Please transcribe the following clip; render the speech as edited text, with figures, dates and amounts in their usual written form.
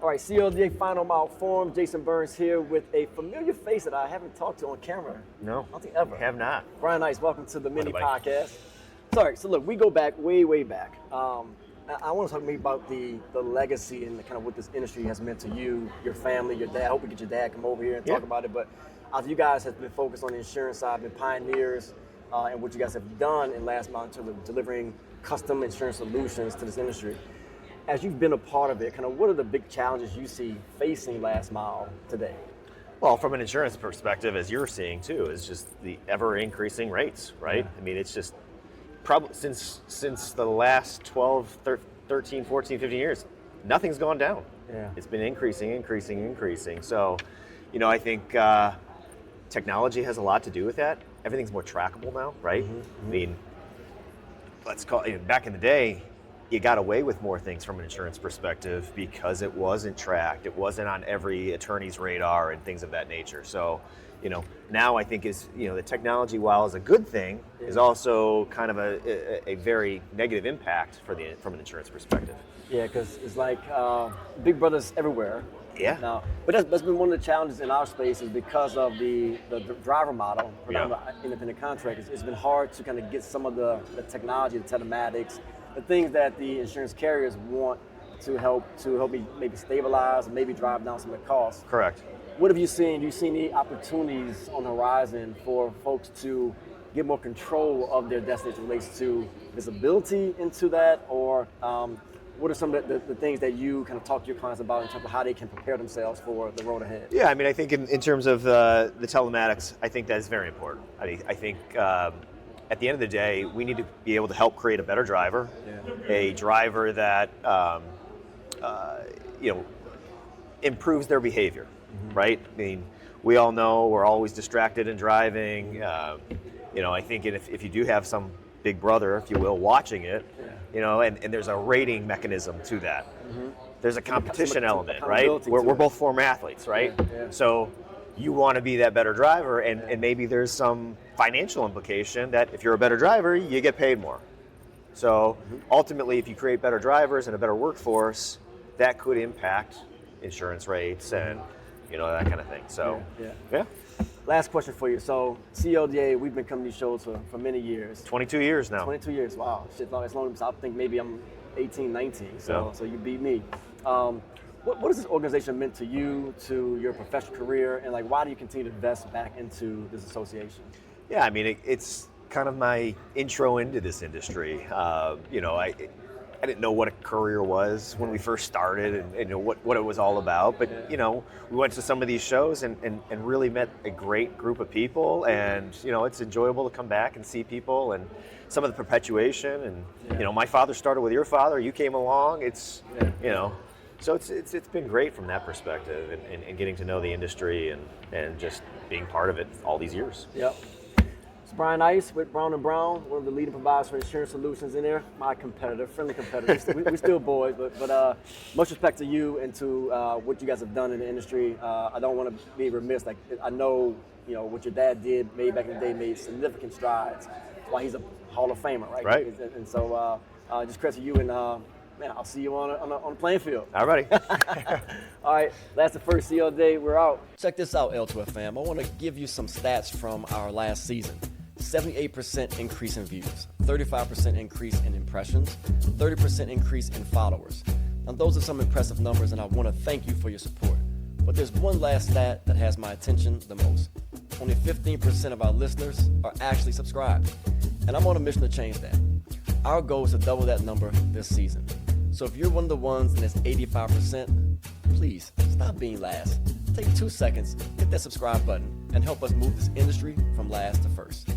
All right, CLDA Final Mile Forum. Jason Burns here with a familiar face that I haven't talked to on camera. No, I don't think ever. Have not. Bryan, nice. Welcome to the mini buddy. podcast. Sorry, so look, we go back way back. I want to talk maybe about the legacy and kind of what this industry has meant to you, your family, your dad. I hope we get your dad come over here and talk about it. But you guys have been focused on the insurance side, been pioneers, and what you guys have done in Last Mile in terms of delivering custom insurance solutions to this industry. As you've been a part of it, kind of what are the big challenges you see facing Last Mile today? Well, from an insurance perspective, as you're seeing too, is just the ever increasing rates, right? Yeah. I mean, it's just probably since the last 12, 13, 14, 15 years, nothing's gone down. Yeah. It's been increasing. So, I think technology has a lot to do with that. Everything's more trackable now, right? Mm-hmm. I mean, let's call it, back in the day, you got away with more things from an insurance perspective because it wasn't tracked. It wasn't on every attorney's radar and things of that nature. So, now I think the technology, while is a good thing, is also kind of a very negative impact from an insurance perspective. Yeah, because it's like big brother's everywhere. Yeah. Now, but that's been one of the challenges in our space is because of the driver model, independent contractors. It's been hard to kind of get some of the technology, the telematics, the things that the insurance carriers want to help me maybe stabilize and maybe drive down some of the costs. Correct. What have you seen? Do you see any opportunities on the horizon for folks to get more control of their destiny as it relates to visibility into that? Or what are some of the things that you kind of talk to your clients about in terms of how they can prepare themselves for the road ahead? Yeah, I mean, I think in terms of the telematics, I think that is very important. I think at the end of the day, we need to be able to help create a better driver, a driver that improves their behavior, right? I mean, we all know we're always distracted in driving. I think if you do have some big brother, if you will, watching it, and there's a rating mechanism to that. Mm-hmm. There's a competition element, right? We're both former athletes, right? Yeah. So you want to be that better driver, and maybe there's some financial implication that if you're a better driver, you get paid more. So ultimately, if you create better drivers and a better workforce, that could impact insurance rates and that kind of thing. So yeah. Last question for you. So CLDA, we've been coming to these shows for many years. 22 years now. 22 years. Wow. Shit, as long as I think maybe I'm 18, 19. So you beat me. What has this organization meant to you, to your professional career, and why do you continue to invest back into this association? Yeah, I mean, it's kind of my intro into this industry. I didn't know what a career was when we first started and what it was all about. But, we went to some of these shows and really met a great group of people. And, it's enjoyable to come back and see people and some of the perpetuation. And, my father started with your father. You came along. So it's been great from that perspective and getting to know the industry and just being part of it all these years. Yep. Bryan Ice with Brown & Brown, one of the leading providers for insurance solutions in there. My competitor, friendly competitor. We're still boys, but much respect to you and to what you guys have done in the industry. I don't want to be remiss. I know, what your dad did, made back in the day, made significant strides. That's why he's a Hall of Famer, right? Right. And so just credit to you, and I'll see you on the playing field. All righty. All right, Last2First CLDA, we're out. Check this out, L2F fam. I want to give you some stats from our last season. 78% increase in views, 35% increase in impressions, 30% increase in followers. Now those are some impressive numbers, and I want to thank you for your support. But there's one last stat that has my attention the most. Only 15% of our listeners are actually subscribed, and I'm on a mission to change that. Our goal is to double that number this season. So if you're one of the ones and it's 85%, please stop being last. Take 2 seconds, hit that subscribe button, and help us move this industry from last to first.